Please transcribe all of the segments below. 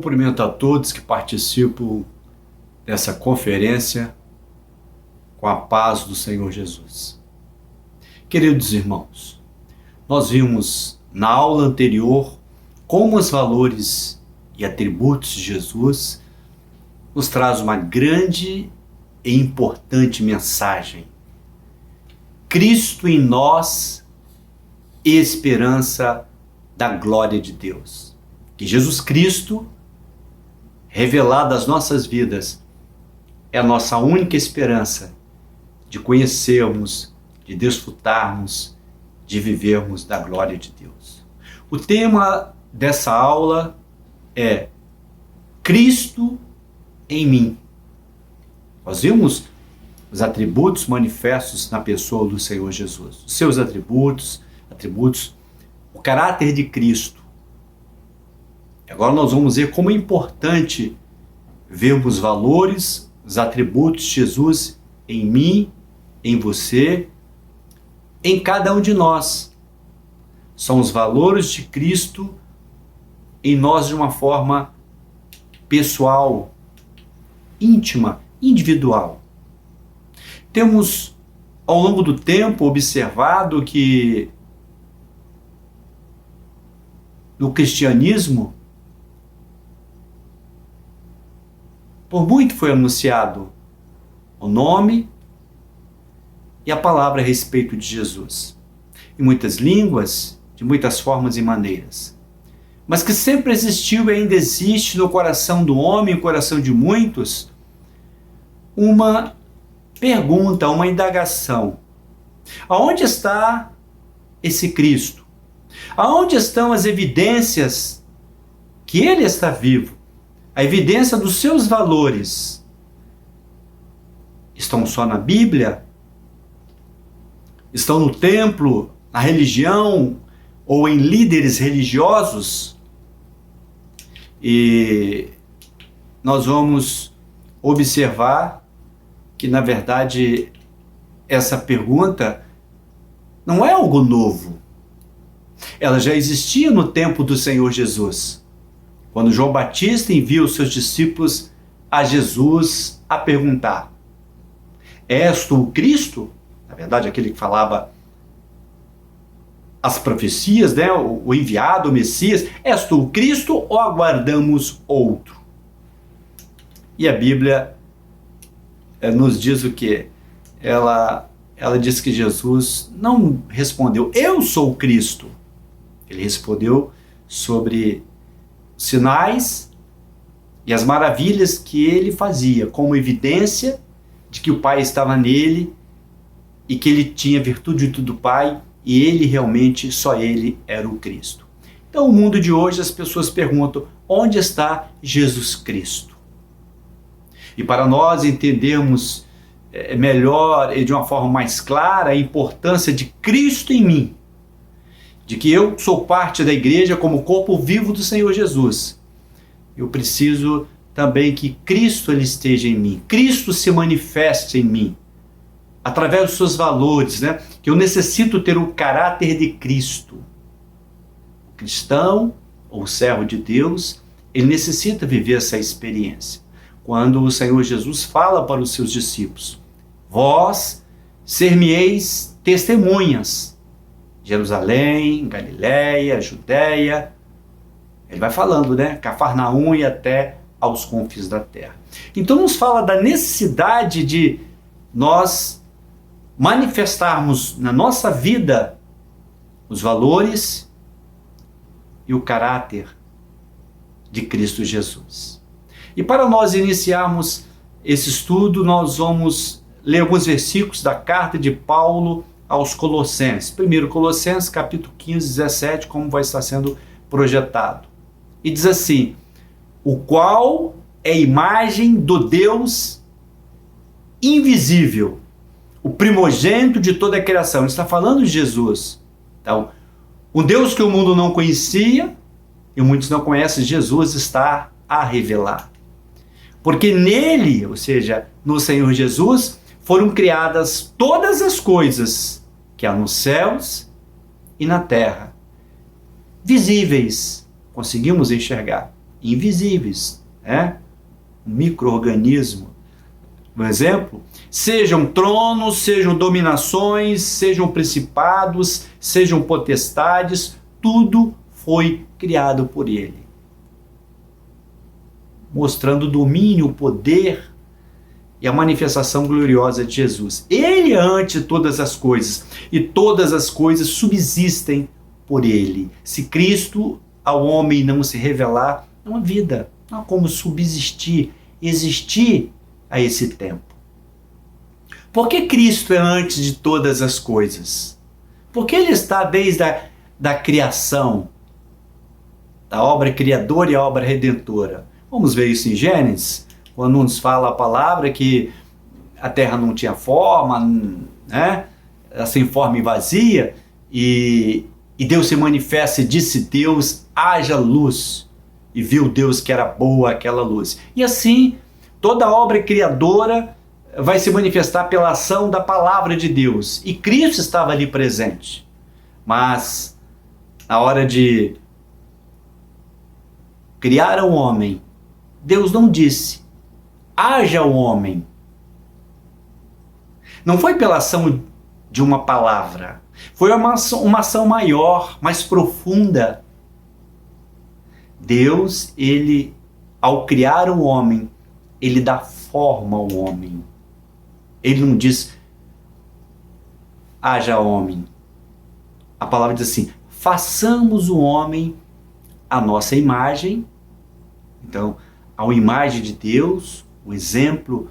Cumprimento a todos que participam dessa conferência com a paz do Senhor Jesus. Queridos irmãos, nós vimos na aula anterior como os valores e atributos de Jesus nos traz uma grande e importante mensagem. Cristo em nós, esperança da glória de Deus. Que Jesus Cristo, revelado às nossas vidas, é a nossa única esperança de conhecermos, de desfrutarmos, de vivermos da glória de Deus. O tema dessa aula é Cristo em mim. Nós vimos os atributos manifestos na pessoa do Senhor Jesus. Os seus atributos, o caráter de Cristo. Agora nós vamos ver como é importante vermos os valores, os atributos de Jesus em mim, em você, em cada um de nós. São os valores de Cristo em nós de uma forma pessoal, íntima, individual. Temos, ao longo do tempo, observado que no cristianismo, por muito foi anunciado o nome e a palavra a respeito de Jesus. Em muitas línguas, de muitas formas e maneiras. Mas que sempre existiu e ainda existe no coração do homem, no coração de muitos, uma pergunta, uma indagação. Aonde está esse Cristo? Aonde estão as evidências que Ele está vivo? A evidência dos seus valores estão só na Bíblia? Estão no templo, na religião ou em líderes religiosos? E nós vamos observar que, na verdade, essa pergunta não é algo novo. Ela já existia no tempo do Senhor Jesus. Quando João Batista envia os seus discípulos a Jesus a perguntar: és tu o Cristo? Na verdade, aquele que falava as profecias, né? O enviado, o Messias. És tu o Cristo ou aguardamos outro? E a Bíblia nos diz o quê? Ela diz que Jesus não respondeu, eu sou o Cristo. Ele respondeu sobre sinais e as maravilhas que ele fazia, como evidência de que o Pai estava nele e que ele tinha virtude do Pai e ele realmente, só ele era o Cristo. Então, no mundo de hoje, as pessoas perguntam, onde está Jesus Cristo? E para nós entendermos melhor e de uma forma mais clara a importância de Cristo em mim, de que eu sou parte da igreja como corpo vivo do Senhor Jesus, eu preciso também que Cristo ele esteja em mim, Cristo se manifeste em mim, através dos seus valores, né? Que eu necessito ter o caráter de Cristo. O cristão, ou o servo de Deus, ele necessita viver essa experiência. Quando o Senhor Jesus fala para os seus discípulos, vós ser-me-eis testemunhas, Jerusalém, Galiléia, Judéia, ele vai falando, né? Cafarnaum e até aos confins da terra. Então nos fala da necessidade de nós manifestarmos na nossa vida os valores e o caráter de Cristo Jesus. E para nós iniciarmos esse estudo, nós vamos ler alguns versículos da carta de Paulo aos Colossenses. Primeiro Colossenses, capítulo 15, 17, como vai estar sendo projetado. E diz assim, o qual é a imagem do Deus invisível, o primogênito de toda a criação. Ele está falando de Jesus. Então, o Deus que o mundo não conhecia, e muitos não conhecem, Jesus está a revelar. Porque nele, ou seja, no Senhor Jesus, foram criadas todas as coisas que há nos céus e na terra, visíveis, conseguimos enxergar, invisíveis, né? Um micro-organismo. Um exemplo, sejam tronos, sejam dominações, sejam principados, sejam potestades, tudo foi criado por ele. Mostrando o domínio, o poder e a manifestação gloriosa de Jesus. Ele é ante todas as coisas, e todas as coisas subsistem por ele. Se Cristo ao homem não se revelar, não há vida, não há como subsistir, existir a esse tempo. Por que Cristo é antes de todas as coisas? Porque ele está desde a criação, da obra criadora e a obra redentora. Vamos ver isso em Gênesis, quando nos fala a palavra que a terra não tinha forma, né? Sem forma e vazia, e Deus se manifesta e disse Deus, haja luz, e viu Deus que era boa aquela luz. E assim, toda obra criadora vai se manifestar pela ação da palavra de Deus. E Cristo estava ali presente. Mas, na hora de criar o homem, Deus não disse, haja o homem. Não foi pela ação de uma palavra. Foi uma ação maior, mais profunda. Deus, ele, ao criar o homem, ele dá forma ao homem. Ele não diz, haja homem. A palavra diz assim, façamos o homem à nossa imagem. Então, a imagem de Deus, o exemplo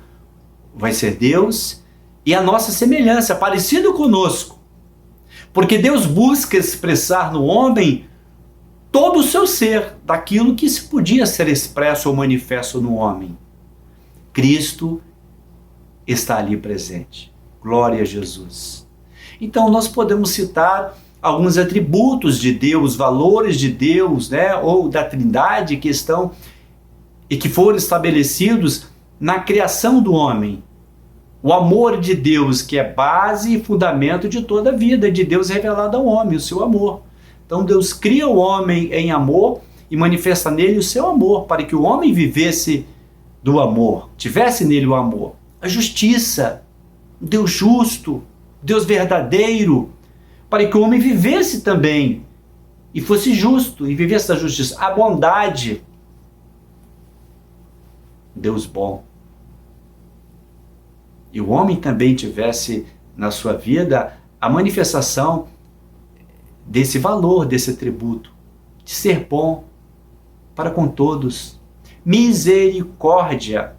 vai ser Deus, e a nossa semelhança, parecido conosco. Porque Deus busca expressar no homem todo o seu ser, daquilo que se podia ser expresso ou manifesto no homem. Cristo está ali presente. Glória a Jesus. Então nós podemos citar alguns atributos de Deus, valores de Deus, né, ou da Trindade que estão e que foram estabelecidos na criação do homem. O amor de Deus, que é base e fundamento de toda a vida, de Deus revelado ao homem, o seu amor. Então Deus cria o homem em amor e manifesta nele o seu amor, para que o homem vivesse do amor, tivesse nele o amor. A justiça, Deus justo, Deus verdadeiro, para que o homem vivesse também e fosse justo e vivesse da justiça. A bondade, Deus bom. E o homem também tivesse na sua vida a manifestação desse valor, desse atributo, de ser bom para com todos. Misericórdia,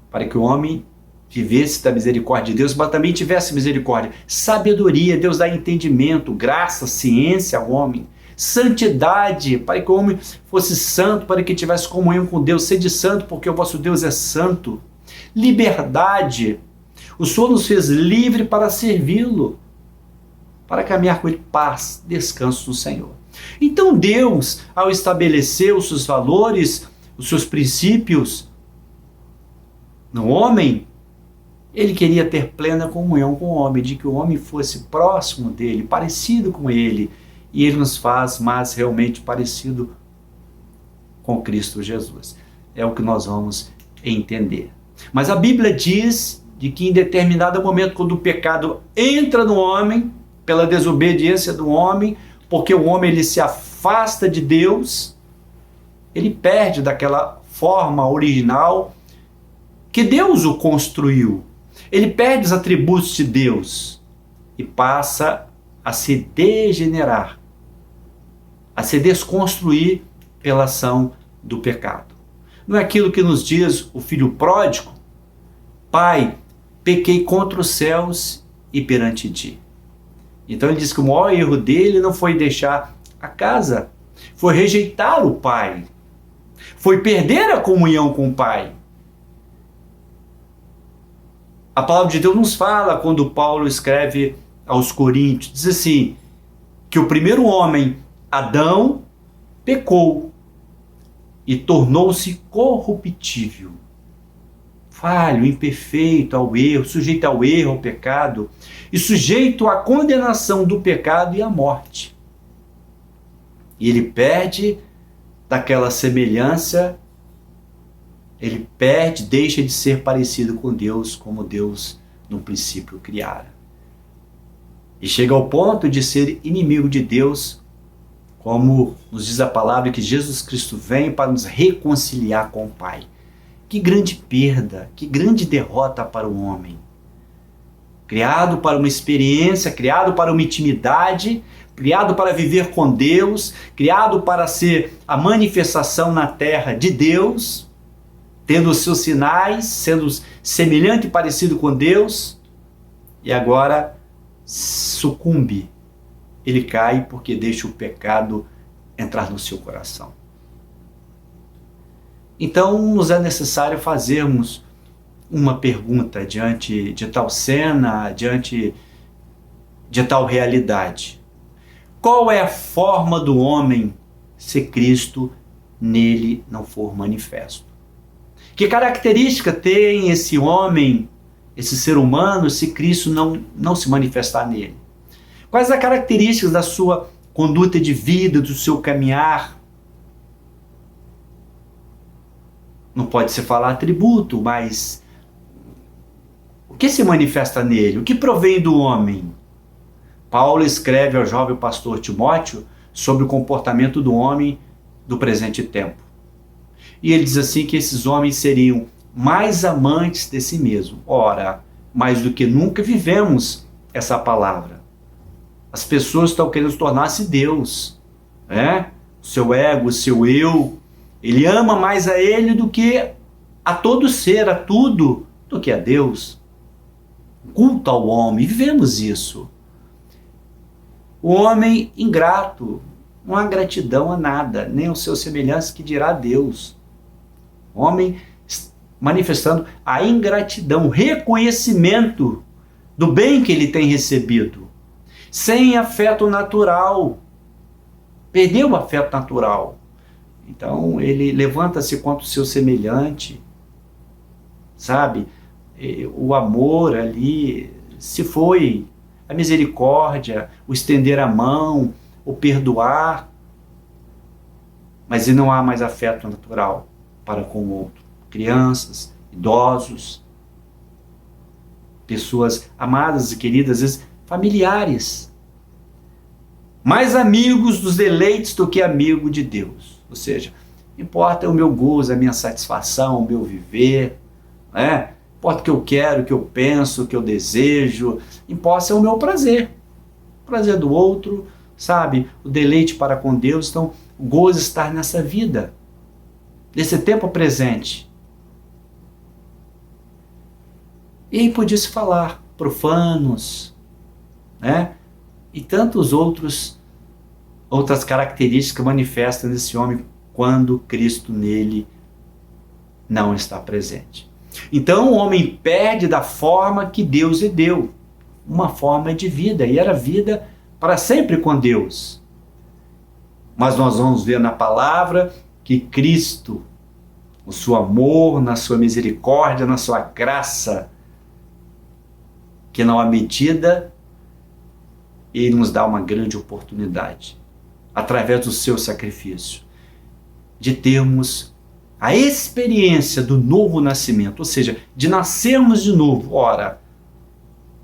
para que o homem vivesse da misericórdia de Deus, mas também tivesse misericórdia. Sabedoria, Deus dá entendimento, graça, ciência ao homem. Santidade, para que o homem fosse santo, para que tivesse comunhão com Deus. Sede santo, porque o vosso Deus é santo. Liberdade, o Senhor nos fez livre para servi-lo, para caminhar com ele, paz, descanso no Senhor. Então Deus, ao estabelecer os seus valores, os seus princípios no homem, ele queria ter plena comunhão com o homem, de que o homem fosse próximo dele, parecido com ele, e ele nos faz mais realmente parecido com Cristo Jesus. É o que nós vamos entender. Mas a Bíblia diz de que em determinado momento, quando o pecado entra no homem, pela desobediência do homem, porque o homem ele se afasta de Deus, ele perde daquela forma original que Deus o construiu. Ele perde os atributos de Deus e passa a se degenerar, a se desconstruir pela ação do pecado. Não é aquilo que nos diz o filho pródigo? Pai, pequei contra os céus e perante ti. Então ele diz que o maior erro dele não foi deixar a casa, foi rejeitar o pai, foi perder a comunhão com o pai. A palavra de Deus nos fala, quando Paulo escreve aos Coríntios, diz assim, que o primeiro homem, Adão, pecou e tornou-se corruptível, falho, imperfeito ao erro, sujeito ao erro, ao pecado, e sujeito à condenação do pecado e à morte. E ele perde daquela semelhança, ele perde, deixa de ser parecido com Deus, como Deus no princípio criara. E chega ao ponto de ser inimigo de Deus, como nos diz a palavra que Jesus Cristo vem para nos reconciliar com o Pai. Que grande perda, que grande derrota para o homem. Criado para uma experiência, criado para uma intimidade, criado para viver com Deus, criado para ser a manifestação na terra de Deus, tendo os seus sinais, sendo semelhante e parecido com Deus, e agora sucumbe. Ele cai porque deixa o pecado entrar no seu coração. Então, nos é necessário fazermos uma pergunta diante de tal cena, diante de tal realidade. Qual é a forma do homem se Cristo nele não for manifesto? Que característica tem esse homem, esse ser humano, se Cristo não se manifestar nele? Quais as características da sua conduta de vida, do seu caminhar? Não pode se falar atributo, mas o que se manifesta nele? O que provém do homem? Paulo escreve ao jovem pastor Timóteo sobre o comportamento do homem do presente tempo. E ele diz assim que esses homens seriam mais amantes de si mesmo. Ora, mais do que nunca vivemos essa palavra. As pessoas estão querendo tornar-se Deus. O seu ego, o seu eu. Ele ama mais a ele do que a todo ser, a tudo, do que a Deus. Culto ao homem, vivemos isso. O homem ingrato, não há gratidão a nada, nem ao seu semelhante que dirá a Deus. O homem manifestando a ingratidão, o reconhecimento do bem que ele tem recebido, sem afeto natural, perdeu o afeto natural. Então ele levanta-se contra o seu semelhante, sabe? O amor ali se foi, a misericórdia, o estender a mão, o perdoar, mas não há mais afeto natural para com o outro. Crianças, idosos, pessoas amadas e queridas, às vezes familiares, mais amigos dos deleites do que amigo de Deus. Ou seja, importa o meu gozo, a minha satisfação, o meu viver, importa o que eu quero, o que eu penso, o que eu desejo, importa o meu prazer, o prazer do outro, sabe? O deleite para com Deus. Então, o gozo estar nessa vida, nesse tempo presente. E aí podia-se falar profanos, e tantos outras características manifestam nesse homem quando Cristo nele não está presente. Então o homem perde da forma que Deus lhe deu, uma forma de vida, e era vida para sempre com Deus. Mas nós vamos ver na palavra que Cristo, o seu amor, na sua misericórdia, na sua graça, que não há medida, ele nos dá uma grande oportunidade, através do seu sacrifício, de termos a experiência do novo nascimento, ou seja, de nascermos de novo. Ora,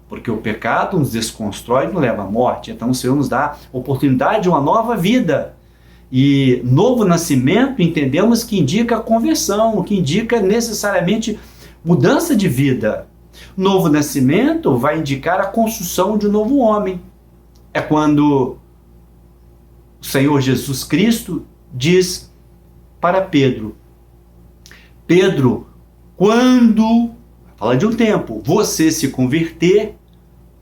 porque o pecado nos desconstrói e nos leva à morte, então o Senhor nos dá a oportunidade de uma nova vida. E novo nascimento entendemos que indica conversão, que indica necessariamente mudança de vida. Novo nascimento vai indicar a construção de um novo homem. É quando o Senhor Jesus Cristo diz para Pedro: Pedro, quando, fala de um tempo, você se converter,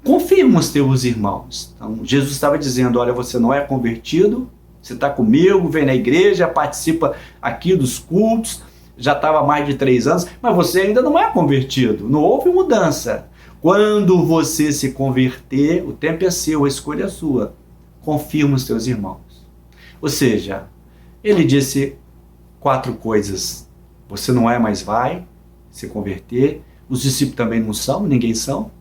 confirma os teus irmãos. Então Jesus estava dizendo: olha, você não é convertido, você está comigo, vem na igreja, participa aqui dos cultos, já estava há mais de 3 anos, mas você ainda não é convertido, não houve mudança. Quando você se converter, o tempo é seu, a escolha é sua. Confirma os teus irmãos. Ou seja, ele disse 4 coisas. Você não é, mas vai se converter. Os discípulos também não são, ninguém são.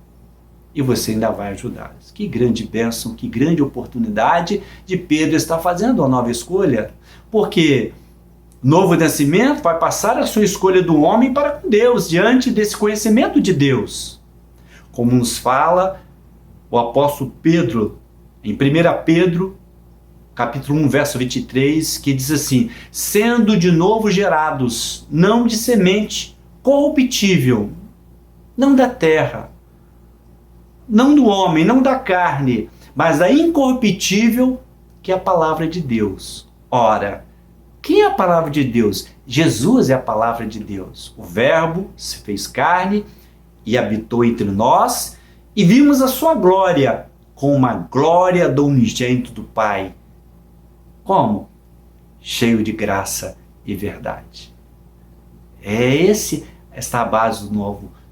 e você ainda vai ajudá-los. Que grande bênção, que grande oportunidade de Pedro estar fazendo uma nova escolha, porque novo nascimento vai passar a sua escolha do homem para com Deus, diante desse conhecimento de Deus. Como nos fala o apóstolo Pedro, em 1 Pedro, capítulo 1, verso 23, que diz assim: sendo de novo gerados, não de semente corruptível, não da terra, não do homem, não da carne, mas da incorruptível, que é a palavra de Deus. Ora, quem é a palavra de Deus? Jesus é a palavra de Deus. O Verbo se fez carne e habitou entre nós, e vimos a sua glória, com uma glória do unigênito do Pai. Como? Cheio de graça e verdade. Esta é a base do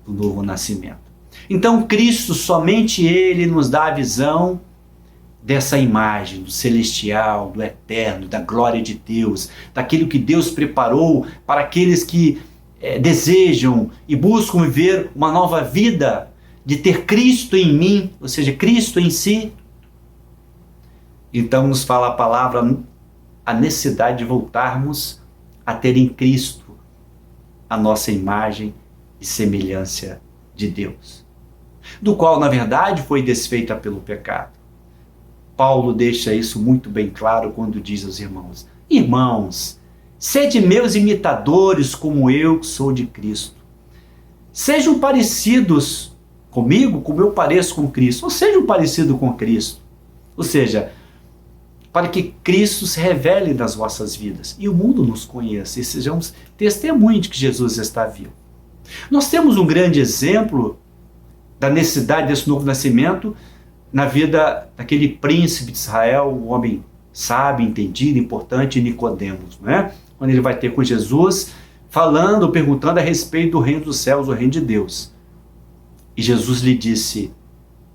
novo nascimento. Então Cristo, somente Ele nos dá a visão dessa imagem do celestial, do eterno, da glória de Deus, daquilo que Deus preparou para aqueles que desejam e buscam viver uma nova vida, de ter Cristo em mim, ou seja, Cristo em si. Então nos fala a palavra a necessidade de voltarmos a ter em Cristo a nossa imagem e semelhança de Deus, do qual na verdade foi desfeita pelo pecado. Paulo deixa isso muito bem claro quando diz aos irmãos: irmãos, sede meus imitadores como eu sou de Cristo. Sejam parecidos comigo como eu pareço com Cristo, ou sejam parecidos com Cristo. Ou seja, para que Cristo se revele nas vossas vidas e o mundo nos conheça e sejamos testemunhos de que Jesus está vivo. Nós temos um grande exemplo da necessidade desse novo nascimento na vida daquele príncipe de Israel, um homem sábio, entendido, importante, Nicodemos, né? Quando ele vai ter com Jesus, falando, perguntando a respeito do reino dos céus, o reino de Deus. E Jesus lhe disse: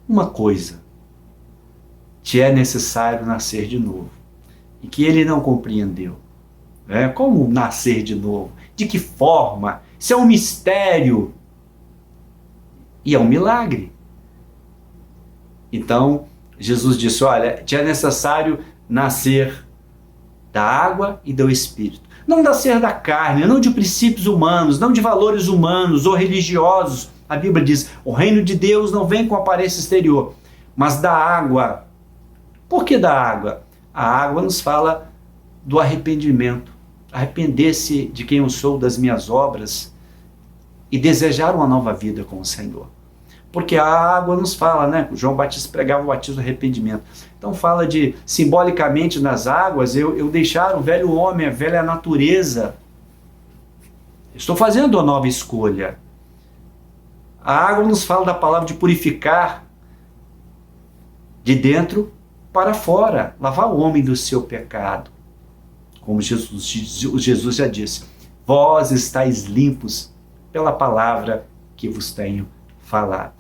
uma coisa, te é necessário nascer de novo. E que ele não compreendeu. Né? Como nascer de novo? De que forma? Isso é um mistério. E é um milagre. Então, Jesus disse: olha, te é necessário nascer da água e do Espírito. Não nascer da carne, não de princípios humanos, não de valores humanos ou religiosos. A Bíblia diz: o reino de Deus não vem com aparência exterior, mas da água. Por que da água? A água nos fala do arrependimento. Arrepender-se de quem eu sou, das minhas obras, e desejar uma nova vida com o Senhor. Porque a água nos fala, né? João Batista pregava o batismo do arrependimento. Então fala de, simbolicamente nas águas, eu deixar o velho homem, a velha natureza. Estou fazendo uma nova escolha. A água nos fala da palavra de purificar de dentro para fora, lavar o homem do seu pecado. Como Jesus já disse: vós estáis limpos pela palavra que vos tenho falado.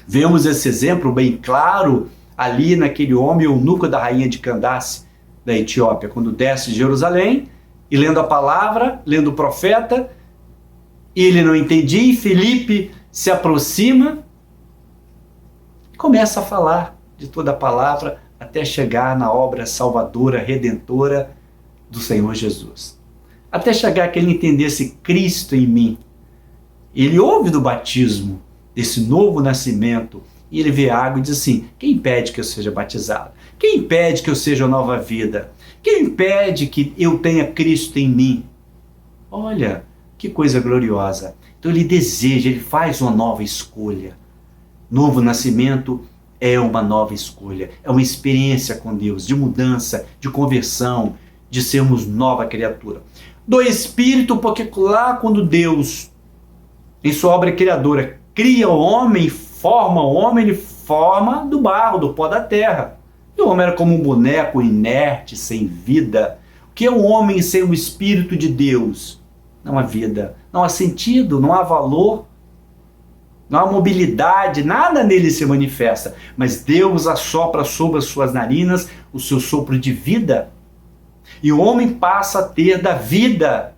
Vemos esse exemplo bem claro ali naquele homem eunuco da rainha de Candace, da Etiópia, quando desce de Jerusalém e lendo a palavra, lendo o profeta, ele não entendia, e Filipe se aproxima e começa a falar de toda a palavra até chegar na obra salvadora, redentora do Senhor Jesus. Até chegar que ele entendesse Cristo em mim. Ele ouve do batismo, desse novo nascimento, e ele vê a água e diz assim: quem impede que eu seja batizado? Quem impede que eu seja nova vida? Quem impede que eu tenha Cristo em mim? Olha, que coisa gloriosa. Então ele deseja, ele faz uma nova escolha. Novo nascimento é uma nova escolha, é uma experiência com Deus, de mudança, de conversão, de sermos nova criatura. Do Espírito, porque lá quando Deus, em sua obra criadora, cria o homem, forma o homem, ele forma do barro, do pó da terra. E o homem era como um boneco inerte, sem vida. O que é o homem sem o Espírito de Deus? Não há vida, não há sentido, não há valor, não há mobilidade, nada nele se manifesta. Mas Deus assopra sobre as suas narinas o seu sopro de vida. E o homem passa a ter da vida,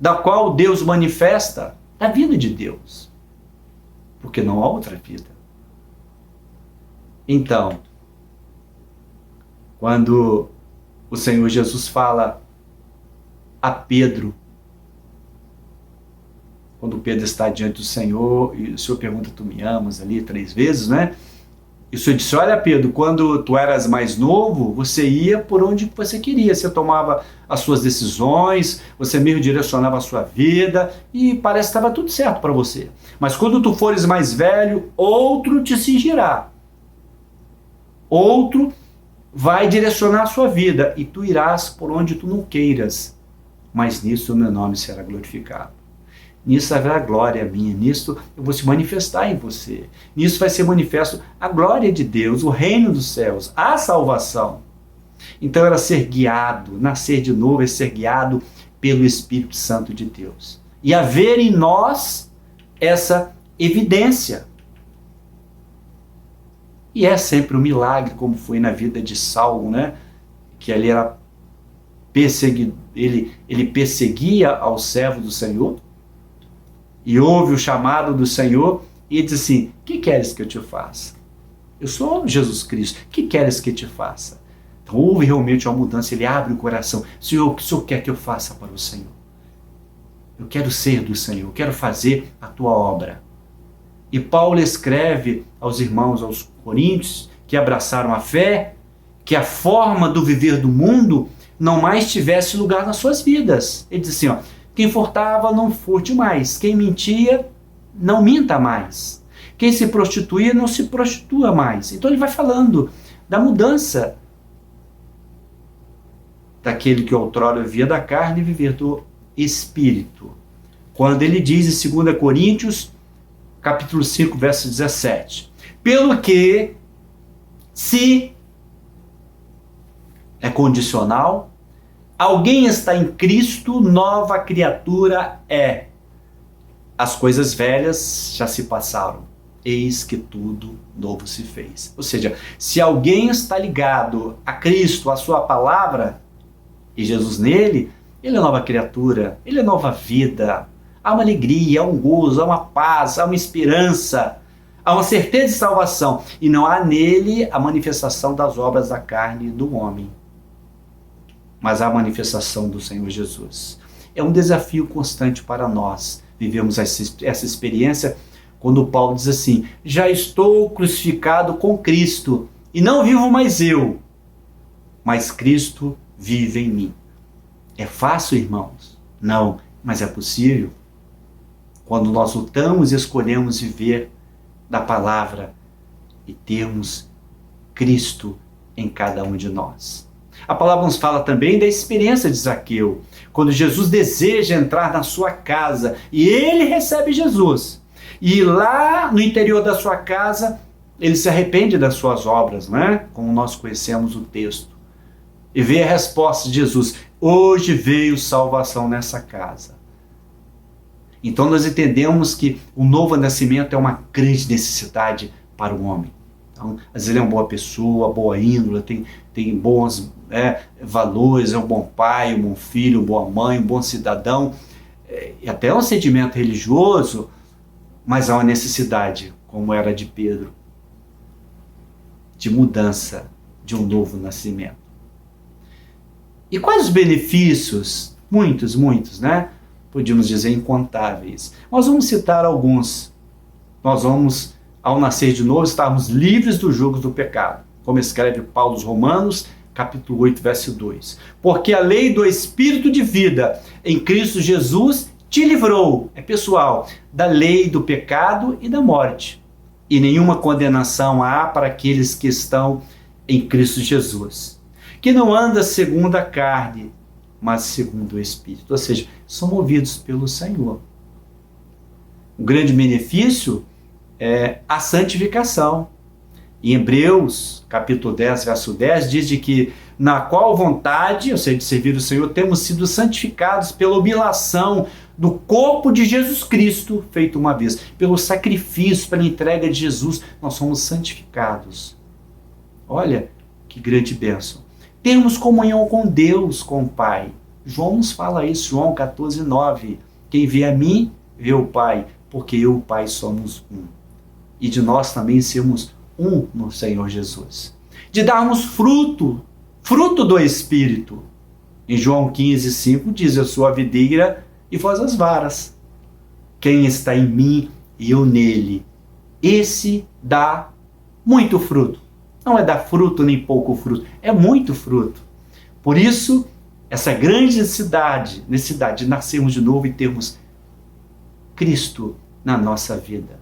da qual Deus manifesta, da vida de Deus. porque não há outra vida. Então, quando o Senhor Jesus fala a Pedro, quando Pedro está diante do Senhor, e o Senhor pergunta, tu me amas ali 3 vezes, né? E o Senhor disse, olha Pedro, quando tu eras mais novo, você ia por onde você queria, você tomava as suas decisões, você mesmo direcionava a sua vida, e parece que estava tudo certo para você. Mas quando tu fores mais velho, outro te cingirá. Outro vai direcionar a sua vida, e tu irás por onde tu não queiras, mas nisso o meu nome será glorificado. Nisso haverá glória minha, nisso eu vou se manifestar em você. Nisso vai ser manifesto a glória de Deus, o reino dos céus, a salvação. Então era ser guiado, nascer de novo é ser guiado pelo Espírito Santo de Deus. E haver em nós essa evidência. E é sempre um milagre, como foi na vida de Saulo, né? Que ali era ele perseguia ao servo do Senhor, e ouve o chamado do Senhor e diz assim, o que queres que eu te faça? Eu sou Jesus Cristo, o que queres que eu te faça? Então houve realmente uma mudança, ele abre o coração, Senhor, o que o Senhor quer que eu faça para o Senhor? Eu quero ser do Senhor, eu quero fazer a tua obra. E Paulo escreve aos irmãos, aos coríntios, que abraçaram a fé, que a forma do viver do mundo não mais tivesse lugar nas suas vidas. Ele diz assim, ó, quem furtava, não furte mais. Quem mentia, não minta mais. Quem se prostituía, não se prostitua mais. Então ele vai falando da mudança daquele que outrora vivia da carne e viver do Espírito. Quando ele diz em 2 Coríntios, capítulo 5, verso 17. Pelo que, se é condicional, alguém está em Cristo, nova criatura é. As coisas velhas já se passaram, eis que tudo novo se fez. Ou seja, se alguém está ligado a Cristo, a sua palavra, e Jesus nele, ele é nova criatura, ele é nova vida. Há uma alegria, há um gozo, há uma paz, há uma esperança, há uma certeza de salvação. E não há nele a manifestação das obras da carne do homem, mas a manifestação do Senhor Jesus. É um desafio constante para nós. Vivemos essa experiência quando Paulo diz assim, já estou crucificado com Cristo, e não vivo mais eu, mas Cristo vive em mim. É fácil, irmãos? Não, mas é possível. Quando nós lutamos e escolhemos viver da palavra e termos Cristo em cada um de nós. A palavra nos fala também da experiência de Zaqueu, quando Jesus deseja entrar na sua casa e ele recebe Jesus. E lá no interior da sua casa, ele se arrepende das suas obras, né? Como nós conhecemos o texto. E vê a resposta de Jesus, hoje veio salvação nessa casa. Então nós entendemos que o novo nascimento é uma grande necessidade para o homem. Então, às vezes ele é uma boa pessoa, boa índole, tem bons valores, é um bom pai, um bom filho, uma boa mãe, um bom cidadão, e até um sentimento religioso, mas há uma necessidade, como era de Pedro, de mudança, de um novo nascimento. E quais os benefícios? Muitos, né? Podíamos dizer incontáveis. Nós vamos citar alguns. Nós vamos, ao nascer de novo, estarmos livres do jugo do pecado. Como escreve Paulo aos Romanos, capítulo 8, verso 2. Porque a lei do Espírito de vida em Cristo Jesus te livrou, é pessoal, da lei do pecado e da morte. E nenhuma condenação há para aqueles que estão em Cristo Jesus, que não anda segundo a carne, mas segundo o Espírito. Ou seja, são movidos pelo Senhor. Um grande benefício é a santificação. Em Hebreus, capítulo 10, verso 10, diz de que na qual vontade, ou seja, de servir o Senhor, temos sido santificados pela oblação do corpo de Jesus Cristo, feito uma vez. Pelo sacrifício, pela entrega de Jesus, nós somos santificados. Olha, que grande bênção. Temos comunhão com Deus, com o Pai. João nos fala isso, João 14, 9. Quem vê a mim, vê o Pai, porque eu e o Pai somos um. e de nós também sermos um no Senhor Jesus. De darmos fruto do Espírito. Em João 15:5 diz: eu sou a videira e vós as varas. Quem está em mim e eu nele, esse dá muito fruto. Não é dar fruto nem pouco fruto, é muito fruto. Por isso, essa grande necessidade de nascermos de novo e termos Cristo na nossa vida.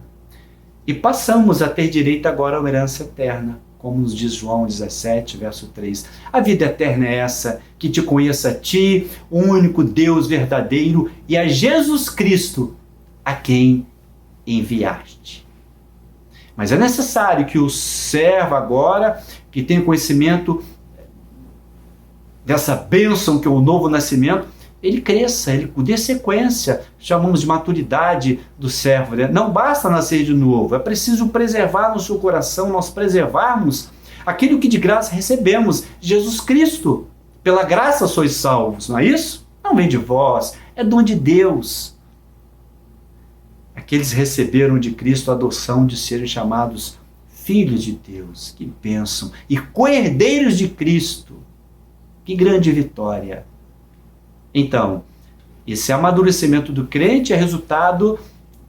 E passamos a ter direito agora à herança eterna, como nos diz João 17, verso 3. A vida eterna é essa, que te conheça a ti, o único Deus verdadeiro, e a Jesus Cristo, a quem enviaste. Mas é necessário que o servo agora, que tem conhecimento dessa bênção que é o novo nascimento, ele cresça, ele dê sequência, chamamos de maturidade do servo. Né? Não basta nascer de novo, é preciso preservar no seu coração, nós preservarmos aquilo que de graça recebemos, Jesus Cristo. Pela graça sois salvos, não é isso? Não vem de vós, é dom de Deus. Aqueles receberam de Cristo a adoção de serem chamados filhos de Deus, que bênção, e co-herdeiros de Cristo, que grande vitória. Então, esse amadurecimento do crente é resultado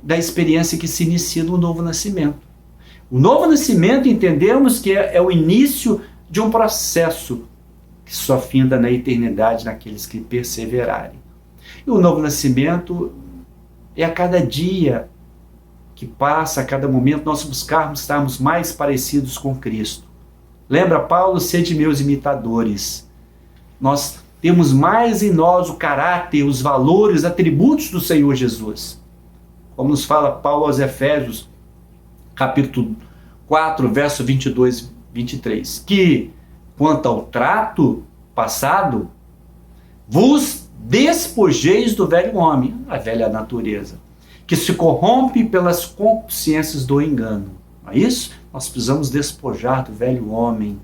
da experiência que se inicia no novo nascimento. O novo nascimento, entendemos que é o início de um processo que só finda na eternidade naqueles que perseverarem. E o novo nascimento é a cada dia que passa, a cada momento, nós buscarmos estarmos mais parecidos com Cristo. Lembra Paulo? Sede meus imitadores. Nós temos mais em nós o caráter, os valores, atributos do Senhor Jesus. Como nos fala Paulo aos Efésios, capítulo 4, verso 22, 23. Que, quanto ao trato passado, vos despojeis do velho homem, a velha natureza, que se corrompe pelas concupiscências do engano. Não é isso? Nós precisamos despojar do velho homem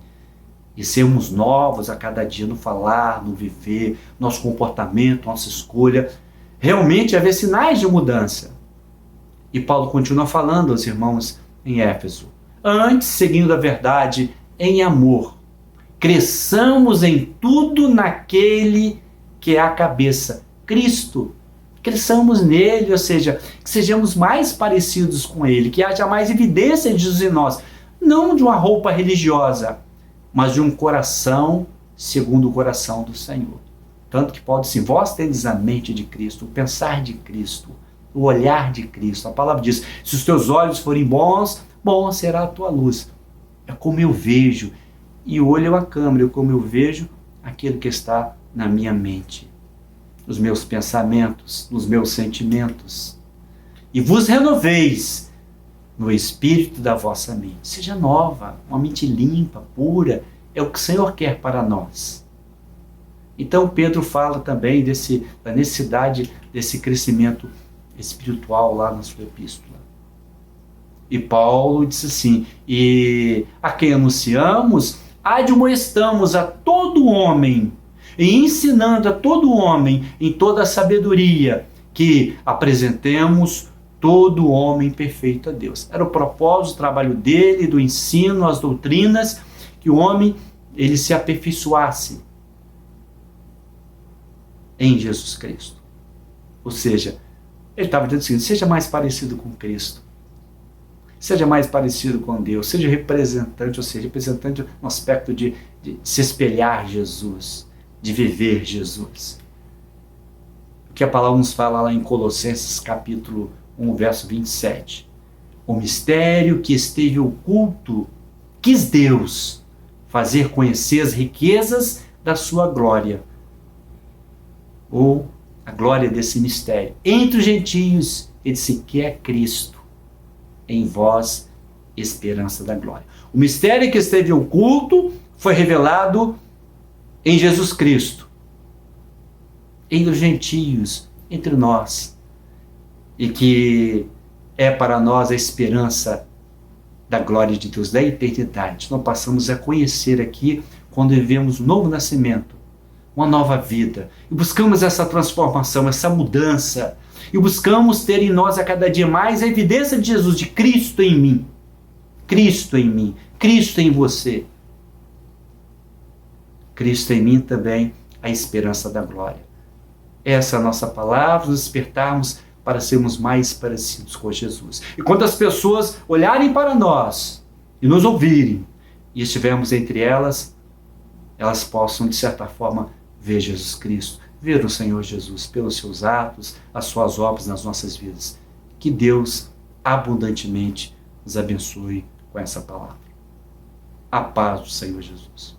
e sermos novos a cada dia no falar, no viver, nosso comportamento, nossa escolha. Realmente haver sinais de mudança. E Paulo continua falando aos irmãos em Éfeso. Antes, seguindo a verdade em amor, cresçamos em tudo naquele que é a cabeça, Cristo. Cresçamos nele, ou seja, que sejamos mais parecidos com ele, que haja mais evidência de Jesus em nós, não de uma roupa religiosa, mas de um coração segundo o coração do Senhor. Tanto que Paulo diz assim, vós tendes a mente de Cristo, o pensar de Cristo, o olhar de Cristo. A palavra diz, se os teus olhos forem bons, bom será a tua luz. É como eu vejo, e o olho é a câmera, como eu vejo aquilo que está na minha mente, nos meus pensamentos, nos meus sentimentos. E vos renoveis no espírito da vossa mente. Seja nova, uma mente limpa, pura, é o que o Senhor quer para nós. Então Pedro fala também da necessidade desse crescimento espiritual lá na sua epístola. E Paulo disse assim, e a quem anunciamos, admoestamos a todo homem, e ensinando a todo homem em toda a sabedoria, que apresentemos todo homem perfeito a Deus. Era o propósito, o trabalho dele, do ensino, as doutrinas, que o homem ele se aperfeiçoasse em Jesus Cristo. Ou seja, ele estava dizendo assim, seja mais parecido com Cristo. Seja mais parecido com Deus, seja representante, ou seja, representante no aspecto de se espelhar Jesus, de viver Jesus. O que a palavra nos fala lá em Colossenses capítulo 1, verso 27. O mistério que esteve oculto, quis Deus fazer conhecer as riquezas da sua glória, ou a glória desse mistério. Entre os gentios, ele disse que é Cristo, em vós, esperança da glória. O mistério que esteve oculto foi revelado em Jesus Cristo, entre os gentios, entre nós, e que é para nós a esperança da glória de Deus, da eternidade. Nós passamos a conhecer aqui, quando vivemos um novo nascimento, uma nova vida, e buscamos essa transformação, essa mudança, e buscamos ter em nós a cada dia mais a evidência de Jesus, de Cristo em mim. Cristo em mim, Cristo em você. Cristo em mim também, a esperança da glória. Essa é a nossa palavra, nos despertarmos para sermos mais parecidos com Jesus. E quando as pessoas olharem para nós e nos ouvirem, e estivermos entre elas, elas possam, de certa forma, ver Jesus Cristo, ver o Senhor Jesus pelos seus atos, as suas obras nas nossas vidas. Que Deus abundantemente nos abençoe com essa palavra. A paz do Senhor Jesus.